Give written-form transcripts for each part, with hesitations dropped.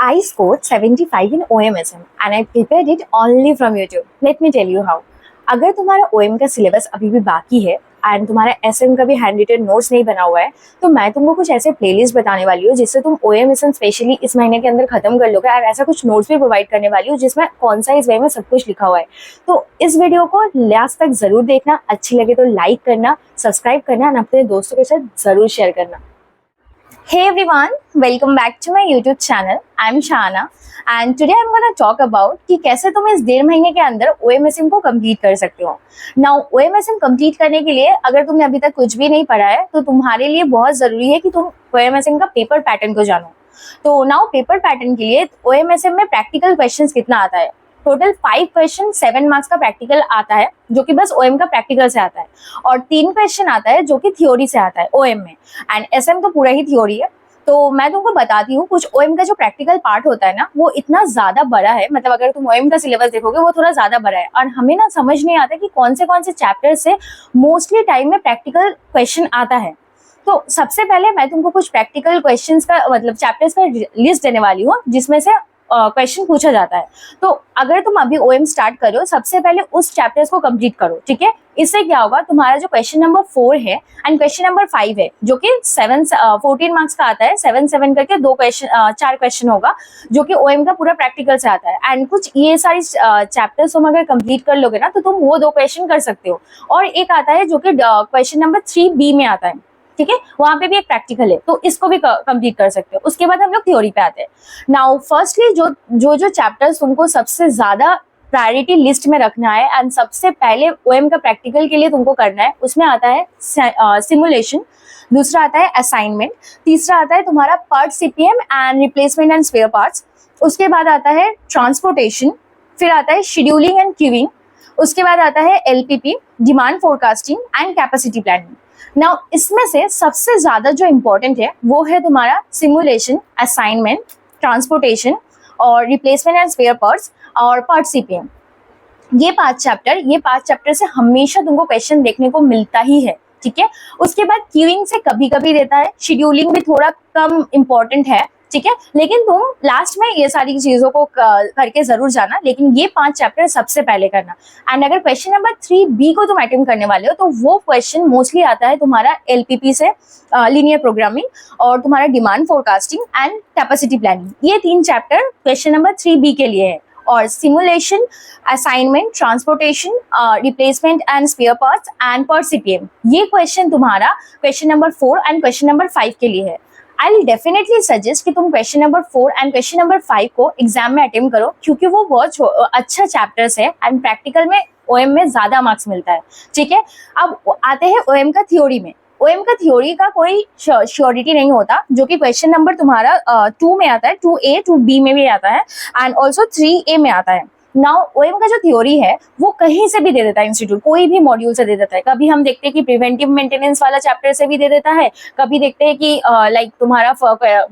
I scored 75 in OMSM and I prepared it only from YouTube. Let me tell you how. अगर तुम्हारा OM का syllabus अभी भी बाकी है एंड तुम्हारा SM का भी हैंड रिटन नोट्स नहीं बना हुआ है तो मैं तुमको कुछ ऐसे प्लेलिस्ट बताने वाली हूँ जिससे तुम OMSM स्पेशली इस महीने के अंदर खत्म कर लोगे और ऐसा कुछ नोट्स भी प्रोवाइड करने वाली हूँ जिसमें कॉन्साइज वे में सब कुछ लिखा हुआ है। तो इस वीडियो को लास्ट तक जरूर देखना, अच्छी लगे तो लाइक करना, सब्सक्राइब करना और अपने दोस्तों के साथ जरूर शेयर करना। Hey everyone, welcome back to my YouTube channel. I'm Shana and today I'm gonna talk about कि कैसे तुम इस 1.5 महीने के अंदर OMSM को कंप्लीट कर सकते हो। Now OMSM कंप्लीट करने के लिए अगर तुमने अभी तक कुछ भी नहीं पढ़ा है तो तुम्हारे लिए बहुत जरूरी है कि तुम OMSM का पेपर पैटर्न को जानो। तो नाउ पेपर पैटर्न के लिए OMSM में प्रैक्टिकल क्वेश्चंस कितना आता है? टोटल 5 क्वेश्चन 7 मार्क्स का प्रैक्टिकल आता है जो कि बस OM का प्रैक्टिकल से आता है और 3 क्वेश्चन आता है जो कि थ्योरी से आता है OM में एंड SM तो पूरा ही थ्योरी है। तो मैं तुमको बताती हूँ कुछ OM का जो प्रैक्टिकल पार्ट होता है ना वो इतना ज्यादा बड़ा है, मतलब अगर तुम OM का सिलेबस देखोगे वो थोड़ा ज्यादा बड़ा है और हमें ना समझ नहीं आता कि कौन से चैप्टर से मोस्टली टाइम में प्रैक्टिकल क्वेश्चन आता है। तो सबसे पहले मैं तुमको कुछ प्रैक्टिकल क्वेश्चंस का मतलब चैप्टर्स का लिस्ट देने वाली हूँ जिसमें से क्वेश्चन पूछा जाता है। तो अगर तुम अभी OM स्टार्ट करो सबसे पहले उस चैप्टर्स को कंप्लीट करो, ठीक है। इससे क्या होगा, तुम्हारा जो क्वेश्चन नंबर 4 है एंड क्वेश्चन नंबर 5 है जो कि 14 मार्क्स का आता है, 7 करके 4 क्वेश्चन होगा जो कि OM का पूरा प्रैक्टिकल से आता है एंड कुछ ये सारी चैप्टर्स तुम अगर कंप्लीट कर लोगे ना तो तुम वो 2 क्वेश्चन कर सकते हो। और एक आता है जो कि क्वेश्चन नंबर 3B में आता है, ठीक है, वहां पे भी एक प्रैक्टिकल है तो इसको भी कंप्लीट कर सकते हो। उसके बाद हम लोग थ्योरी पे आते हैं। नाउ फर्स्टली जो चैप्टर्स तुमको सबसे ज्यादा प्रायोरिटी लिस्ट में रखना है एंड सबसे पहले OM का प्रैक्टिकल के लिए तुमको करना है उसमें आता है सिमुलेशन, दूसरा आता है असाइनमेंट, तीसरा आता है तुम्हारा part CPM and replacement and spare parts, उसके बाद आता है ट्रांसपोर्टेशन, फिर आता है शेड्यूलिंग एंड क्यूइंग, उसके बाद आता है LPP demand forecasting and capacity planning. Now इसमें से सबसे ज्यादा जो इम्पोर्टेंट है वो है तुम्हारा सिमुलेशन, असाइनमेंट, ट्रांसपोर्टेशन और रिप्लेसमेंट एंड स्पेयर पार्ट्स और पार्ट CPM। ये 5 चैप्टर से हमेशा तुमको क्वेश्चन देखने को मिलता ही है, ठीक है। उसके बाद क्यूइंग से कभी कभी देता है, शेड्यूलिंग भी थोड़ा कम इम्पोर्टेंट है, ठीक है, लेकिन तुम लास्ट में ये सारी चीजों को करके जरूर जाना, लेकिन ये 5 चैप्टर सबसे पहले करना। एंड अगर क्वेश्चन नंबर 3B को तुम अटेम्प्ट करने वाले हो तो वो क्वेश्चन मोस्टली आता है तुम्हारा LPP से, लीनियर प्रोग्रामिंग और तुम्हारा demand forecasting and capacity planning. ये 3 चैप्टर क्वेश्चन नंबर 3B के लिए है और simulation, assignment, transportation, replacement and spare parts and part CPM ये क्वेश्चन तुम्हारा question number 4 and question number 5 के लिए है। आई विल डेफिनेटली सजेस्ट कि तुम question number 4 and question number 5 को एग्जाम में अटेम्प्ट करो क्योंकि वो बहुत अच्छा चैप्टर्स है एंड प्रैक्टिकल में OM में ज्यादा मार्क्स मिलता है, ठीक है। अब आते हैं OM का थ्योरी में। OM का थ्योरी का कोई श्योरिटी नहीं होता जो कि क्वेश्चन नंबर तुम्हारा 2 में आता है, 2A 2B में भी आता है एंड ऑल्सो 3A में आता है। नाउ OM का जो थ्योरी है वो कहीं से भी दे देता है इंस्टीट्यूट, कोई भी मॉड्यूल से दे देता है। कभी हम देखते हैं कि प्रिवेंटिव मेंटेनेंस वाला चैप्टर से भी दे देता है, कभी देखते हैं कि लाइक तुम्हारा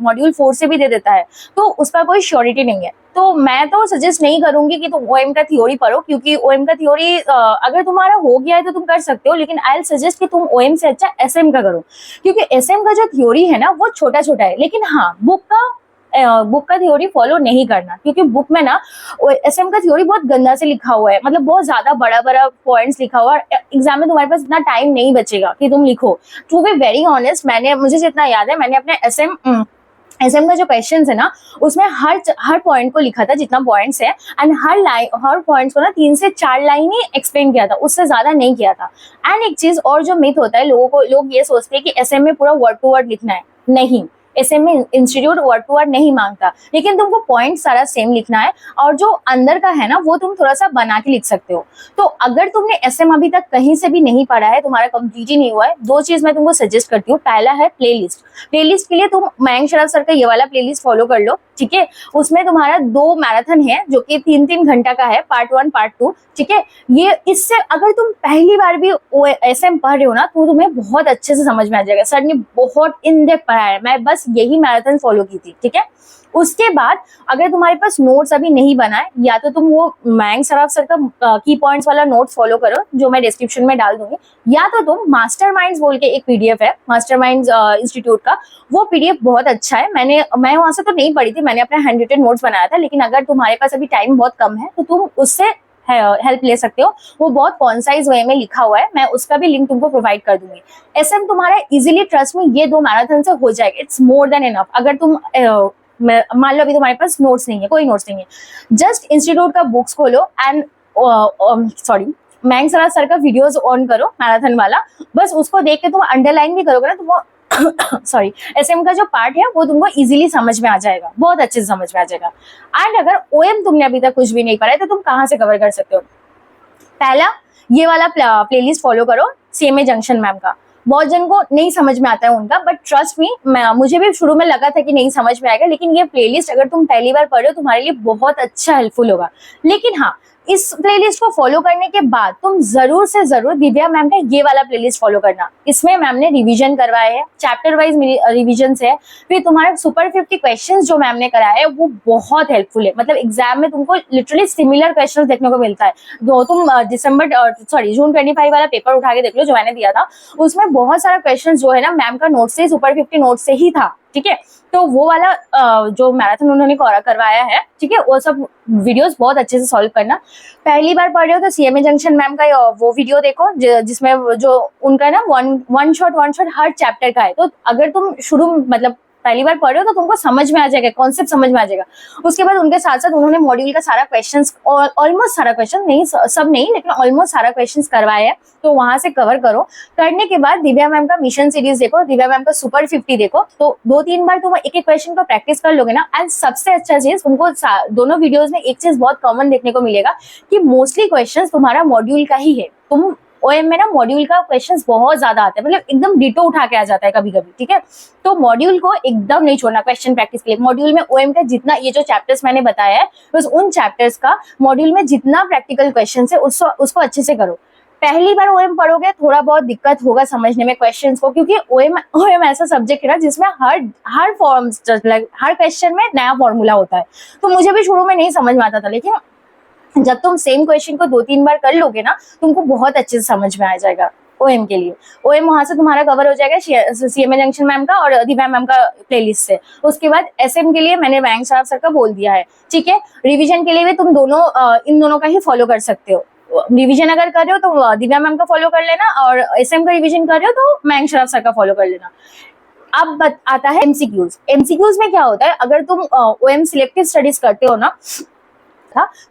मॉड्यूल 4 से भी दे देता है, तो उसका कोई श्योरिटी नहीं है। तो मैं तो सजेस्ट नहीं करूंगी कि तुम OM का थ्योरी पढ़ो क्योंकि OM का थ्योरी अगर तुम्हारा हो गया है तो तुम कर सकते हो, लेकिन आई विल सजेस्ट कि तुम OM से अच्छा SM का करो क्योंकि SM का जो थ्योरी है ना वो छोटा छोटा है, लेकिन हाँ बुक का थ्योरी फॉलो नहीं करना क्योंकि बुक में ना SM का थ्योरी बहुत गंदा से लिखा हुआ है, मतलब बहुत ज्यादा बड़ा बड़ा पॉइंट्स लिखा हुआ है। एग्जाम में तुम्हारे पास इतना टाइम नहीं बचेगा कि तुम लिखो। टू बी वेरी ऑनेस्ट, मुझे जितना याद है मैंने अपने SM का जो क्वेश्चन है ना उसमें हर पॉइंट को लिखा था जितना पॉइंट्स है एंड हर पॉइंट्स को ना 3 से 4 लाइन ही एक्सप्लेन किया था, उससे ज्यादा नहीं किया था। एंड एक चीज और जो मिथ होता है लोग ये सोचते हैं कि SM में पूरा वर्ड टू वर्ड लिखना है, नहीं, SM में इंस्टीट्यूट वर्ड टू वर्ड नहीं मांगता, लेकिन तुमको पॉइंट सारा सेम लिखना है और जो अंदर का है ना वो तुम थोड़ा सा बना के लिख सकते हो। तो अगर तुमने SM अभी तक कहीं से भी नहीं पढ़ा है, तुम्हारा कंप्लीट ही नहीं हुआ है, 2 चीज मैं तुमको सजेस्ट करती हूँ। पहला है प्लेलिस्ट के लिए तुम मयंक शराफ सर का ये वाला प्लेलिस्ट फॉलो कर लो, ठीक है। उसमें तुम्हारा 2 मैराथन है जो कि 3-3 घंटा का है, पार्ट 1 पार्ट 2, ठीक है। ये इससे अगर तुम पहली बार भी SM पढ़ रहे हो ना तो तुम्हें बहुत अच्छे से समझ में आ जाएगा। सर ने बहुत इन डेप्थ पढ़ाया है, मैं बस यही मैराथन फॉलो की थी, ठीक है। उसके बाद अगर तुम्हारे पास नोट्स अभी नहीं बना है, या तो तुम वो मयंक सराफ सर का की पॉइंट्स वाला नोट्स फॉलो करो जो मैं डिस्क्रिप्शन में डाल दूंगी, या तो तुम मास्टरमाइंड्स बोल के एक पीडीएफ है मास्टरमाइंड्स इंस्टीट्यूट का, वो पीडीएफ बहुत अच्छा है। मैं वहां से तो नहीं पढ़ी थी, मैंने अपना हैंड रिटन नोट्स बनाया था, लेकिन अगर तुम्हारे पास अभी टाइम बहुत कम है तो तुम उससे हेल्प ले सकते हो। वो बहुत कॉन्साइज वे में लिखा हुआ है, मैं उसका भी लिंक तुमको प्रोवाइड कर दूंगी। एसएम तुम्हारा इजीली, ट्रस्ट में, ये 2 मैराथन से हो जाएगा। It's more than enough. अगर तुम मान लो अभी तुम्हारे पास नोट्स नहीं है, कोई नोट्स नहीं है, जस्ट इंस्टीट्यूट का बुक्स खोलो एंड मयंक सराफ सर का वीडियोस ऑन करो मैराथन वाला, बस उसको देख के तुम अंडरलाइन भी करोगे ना तो वो सॉरी एसएम का जो पार्ट है वो तुमको इजीली समझ में आ जाएगा, बहुत अच्छे से समझ में आ जाएगा। एंड अगर ओएम तुमने अभी तक कुछ भी नहीं पढ़ा है तो तुम कहाँ से कवर कर सकते हो? पहला, ये वाला प्लेलिस्ट फॉलो करो सीएमए जंक्शन मैम का। बहुत जन को नहीं समझ में आता है उनका, बट ट्रस्ट मी, मुझे भी शुरू में लगा था कि नहीं समझ में आएगा, लेकिन ये प्लेलिस्ट अगर तुम पहली बार पढ़ो तुम्हारे लिए बहुत अच्छा हेल्पफुल होगा। लेकिन हाँ, इस प्लेलिस्ट को फॉलो करने के बाद तुम जरूर से जरूर दिव्या मैम का ये वाला प्लेलिस्ट फॉलो करना। इसमें मैम ने रिवीजन करवाए हैं, चैप्टर वाइज रिवीजन है। फिर तुम्हारे सुपर 50 क्वेश्चंस जो मैम ने कराया है वो बहुत हेल्पफुल है। मतलब एग्जाम में तुमको लिटरली सिमिलर क्वेश्चंस देखने को मिलता है। जो तुम जून 25 वाला पेपर उठा के देख लो जो मैंने दिया था, उसमें बहुत सारा क्वेश्चन जो है ना मैम का नोट से, सुपर 50 नोट से ही था, ठीक है। तो वो वाला जो मैराथन उन्होंने करवाया है, ठीक है, वो सब वीडियोस बहुत अच्छे से सॉल्व करना। पहली बार पढ़ रहे हो तो सीएमए जंक्शन मैम का वो वीडियो देखो जिसमें जो उनका ना वन शॉट हर चैप्टर का है। तो अगर तुम मतलब पहली बार पढ़ रहे हो तो तुमको समझ में आ जाएगा, कॉन्सेप्ट समझ में आ जाएगा। उसके बाद उनके साथ साथ उन्होंने मॉड्यूल का सारा क्वेश्चंस, ऑलमोस्ट सारा क्वेश्चन नहीं, सब नहीं, लेकिन ऑलमोस्ट सारा क्वेश्चंस करवाए हैं, तो वहां से कवर करो। करने के बाद दिव्या मैम का मिशन सीरीज देखो, दिव्या मैम का सुपर 50 देखो। तो 2-3 बार तुम एक एक क्वेश्चन को प्रैक्टिस कर लोगे ना। एंड सबसे अच्छा चीज, तुमको दोनों वीडियोज में एक चीज बहुत कॉमन देखने को मिलेगा कि मोस्टली क्वेश्चन तुम्हारा मॉड्यूल का ही है। तुम ओएम में ना मॉड्यूल का क्वेश्चंस बहुत ज्यादा आते हैं, मतलब एकदम डिटो उठा के आ जाता है कभी कभी, ठीक है। तो मॉड्यूल को एकदम नहीं छोड़ना क्वेश्चन प्रैक्टिस के लिए। मॉड्यूल में ओएम का जितना, ये जो चैप्टर्स मैंने बताया है, बस उन चैप्टर्स का मॉड्यूल में जितना प्रैक्टिकल क्वेश्चन है उसको अच्छे से करो। पहली बार ओएम पढ़ोगे थोड़ा बहुत दिक्कत होगा समझने में क्वेश्चंस को, क्योंकि ओएम ऐसा सब्जेक्ट है ना जिसमें हर फॉर्म्स, हर क्वेश्चन में नया फॉर्मूला होता है। तो मुझे भी शुरू में नहीं समझ में आता था, लेकिन जब तुम सेम क्वेश्चन को 2-3 बार कर लोगे ना, तुमको बहुत अच्छे से समझ में आ जाएगा। ओएम के लिए ओएम वहां से तुम्हारा कवर हो जाएगा सीएमए जंक्शन मैम का और दिव्या मैम का प्लेलिस्ट से। उसके बाद एसएम के लिए मैंने मयंक सराफ सर का बोल दिया है, ठीक है। रिवीजन के लिए भी तुम इन दोनों का ही फॉलो कर सकते हो। रिवीजन अगर कर रहे हो तो दिव्या मैम का फॉलो कर लेना, और एसएम का रिवीजन कर रहे हो तो मयंक सराफ सर का फॉलो कर लेना। अब आता है एमसीक्यूज। एमसीक्यूज में क्या होता है, अगर तुम ओएम सिलेक्टिव स्टडीज करते हो ना,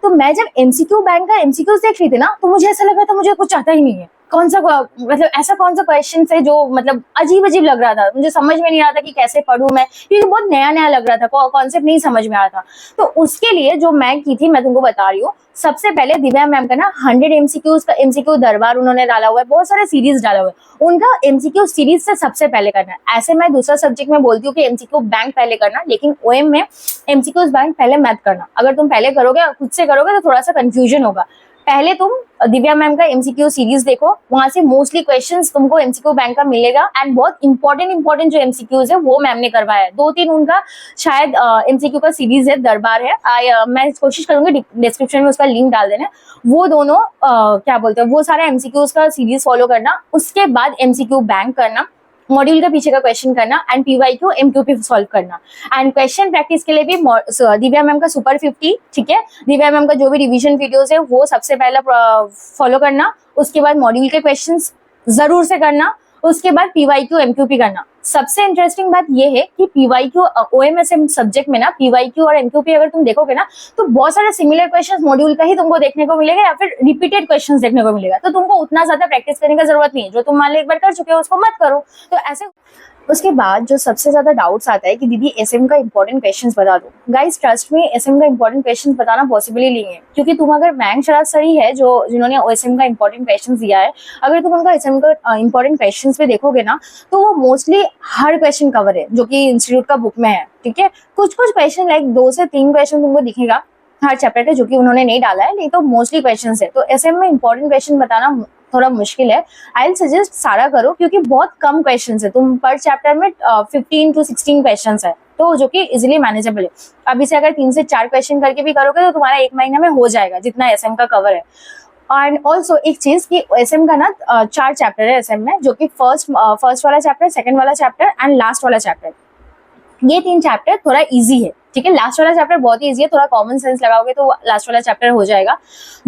तो मैं जब एमसीक्यू बैंक का एमसीक्यूज देख रही थी ना, तो मुझे ऐसा लग रहा था मुझे कुछ आता ही नहीं है। मतलब ऐसा कौन सा क्वेश्चन है जो मतलब अजीब अजीब लग रहा था, मुझे समझ में नहीं आ रहा था कि कैसे पढूं मैं, क्योंकि बहुत नया नया लग रहा था, कॉन्सेप्ट नहीं समझ में आ रहा था। तो उसके लिए जो मैं की थी, मैं तुमको बता रही हूँ। सबसे पहले दिव्या मैम का ना 100 एमसीक्यूज का एमसीक्यू दरबार उन्होंने डाला हुआ है, बहुत सारे सीरीज डाला हुआ है। उनका एमसीक्यू सीरीज से सबसे पहले करना है। ऐसे मैं दूसरा सब्जेक्ट में बोलती हूँ कि एमसीक्यू बैंक पहले करना, लेकिन ओएम में एमसीक्यूज बैंक पहले मैथ करना। अगर तुम पहले करोगे, खुद से करोगे तो थोड़ा सा कंफ्यूजन होगा। पहले तुम दिव्या मैम का एमसीक्यू सीरीज देखो, वहां से मोस्टली क्वेश्चंस तुमको एमसीक्यू बैंक का मिलेगा। एंड बहुत इंपॉर्टेंट जो एमसीक्यूज है वो मैम ने करवाया है। 2-3 उनका शायद एमसीक्यू का सीरीज है, दरबार है। मैं कोशिश करूंगी डिस्क्रिप्शन में उसका लिंक डाल देना। वो दोनों क्या बोलते हैं, वो सारा एमसीक्यूज का सीरीज फॉलो करना। उसके बाद एमसीक्यू बैंक करना, मॉड्यूल का पीछे का क्वेश्चन करना, एंड पीवाईक्यू एमक्यूपी सॉल्व करना। एंड क्वेश्चन प्रैक्टिस के लिए भी दिव्या मैम का सुपर 50, ठीक है, दिव्या मैम का जो भी रिवीजन वीडियोस है वो सबसे पहला फॉलो करना। उसके बाद मॉड्यूल के क्वेश्चंस जरूर से करना। उसके बाद पीवाईक्यू एमक्यूपी करना। सबसे इंटरेस्टिंग बात ये है कि पीवाईक्यू ओएमएसएम सब्जेक्ट में ना पीवाईक्यू और एमक्यूपी अगर तुम देखोगे ना, तो बहुत सारे सिमिलर क्वेश्चंस मॉड्यूल का ही तुमको देखने को मिलेगा, या फिर रिपीटेड क्वेश्चंस देखने को मिलेगा। तो तुमको उतना ज्यादा प्रैक्टिस करने का जरूरत नहीं है। जो तुम मान लो एक बार कर चुके हो उसको मत करो। तो ऐसे उसके बाद जो सबसे ज्यादा डाउट्स आता है कि दीदी एसएम का इंपॉर्टेंट क्वेश्चंस बता दो। गाइस ट्रस्ट में, एसएम का इंपॉर्टेंट क्वेश्चंस बताना पॉसिबल ही नहीं है, क्योंकि तुम अगर मयंक सराफ सर ही है जिन्होंने एसएम का इंपॉर्टेंट क्वेश्चंस दिया है, अगर तुम उनका एसएम का इंपॉर्टेंट क्वेश्चंस पे देखोगे ना, तो वो मोस्टली हर क्वेश्चन कवर है जो कि इंस्टीट्यूट का बुक में है, ठीक है। कुछ क्वेश्चन लाइक 2 से 3 क्वेश्चन तुमको दिखेगा हर चैप्टर के, जो कि उन्होंने नहीं डाला है, नहीं तो मोस्टली क्वेश्चंस है। तो एसएम में इंपॉर्टेंट क्वेश्चन बताना थोड़ा मुश्किल है, आई विल सजेस्ट सारा करो, क्योंकि बहुत कम क्वेश्चन है, तुम पर चैप्टर में 15 to 16 क्वेश्चन है, तो जो कि इजिली मैनेजेबल है। अभी से अगर 3 से 4 क्वेश्चन करके भी करोगे तो तुम्हारा 1 महीना में हो जाएगा, जितना एसएम का कवर है। एंड ऑल्सो एक चीज कि एसएम का ना 4 चैप्टर है एसएम में, जो कि फर्स्ट वाला चैप्टर, सेकंड वाला चैप्टर एंड लास्ट वाला चैप्टर। ये 3 चैप्टर थोड़ा इजी है, ठीक है। लास्ट वाला चैप्टर बहुत ही इजी है, थोड़ा कॉमन सेंस लगाओगे तो लास्ट वाला चैप्टर हो जाएगा।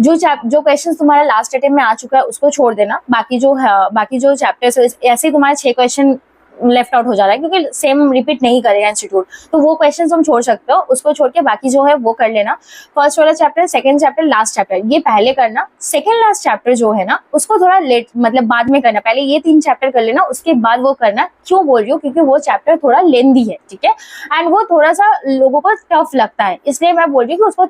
जो क्वेश्चन तुम्हारा लास्ट अटेम्प्ट में आ चुका है उसको छोड़ देना, बाकी जो चैप्टर्स ऐसे ही तुम्हारे 6 क्वेश्चन लेफ्ट आउट हो जा रहा है, क्योंकि सेम रिपीट नहीं करेगा इंस्टीट्यूट, तो वो क्वेश्चन तुम छोड़ सकते हो, उसको छोड़ के बाकी जो है वो कर लेना। फर्स्ट वाला chapter, second chapter, last chapter ये पहले करना। सेकंड लास्ट चैप्टर जो है ना उसको थोड़ा लेट, मतलब बाद में करना, पहले ये 3 चैप्टर कर लेना, उसके बाद वो करना। क्यों बोल रही हूँ, क्योंकि वो चैप्टर थोड़ा लेंदी है, ठीक है, एंड वो थोड़ा सा लोगों को टफ लगता है, इसलिए मैं बोल रही हूँ कि उसको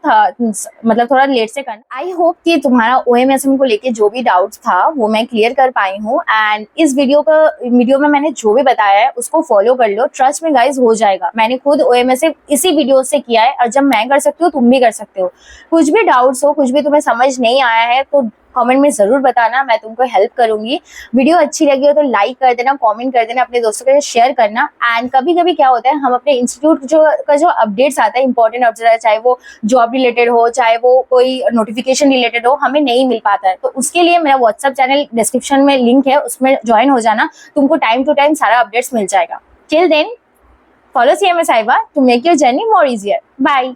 मतलब थोड़ा लेट से करना। आई होप कि तुम्हारा ओएमएसएम को लेके जो भी डाउट्स था वो मैं क्लियर कर पाई हूँ, एंड इस वीडियो में मैंने जो भी बताया है उसको फॉलो कर लो। ट्रस्ट में गाइज हो जाएगा, मैंने खुद ओएमएसएम इसी वीडियो से किया है, और जब मैं कर सकती हूँ तुम भी कर सकते हो। कुछ भी डाउट्स हो, कुछ भी तुम्हें समझ नहीं आया है तो कमेंट में जरूर बताना, मैं तुमको हेल्प करूंगी। वीडियो अच्छी लगी हो तो लाइक कर देना, कमेंट कर देना, अपने दोस्तों के साथ शेयर करना। एंड कभी कभी क्या होता है, हम अपने इंस्टीट्यूट जो अपडेट्स आता है, इंपॉर्टेंट अपडेट, चाहे वो जॉब रिलेटेड हो, चाहे वो कोई नोटिफिकेशन रिलेटेड हो, हमें नहीं मिल पाता है, तो उसके लिए मेरा व्हाट्सएप चैनल डिस्क्रिप्शन में लिंक है, उसमें ज्वाइन हो जाना, तुमको टाइम टू टाइम सारा अपडेट्स मिल जाएगा। Till then, follow CMS Aiba to make your journey more easier. Bye.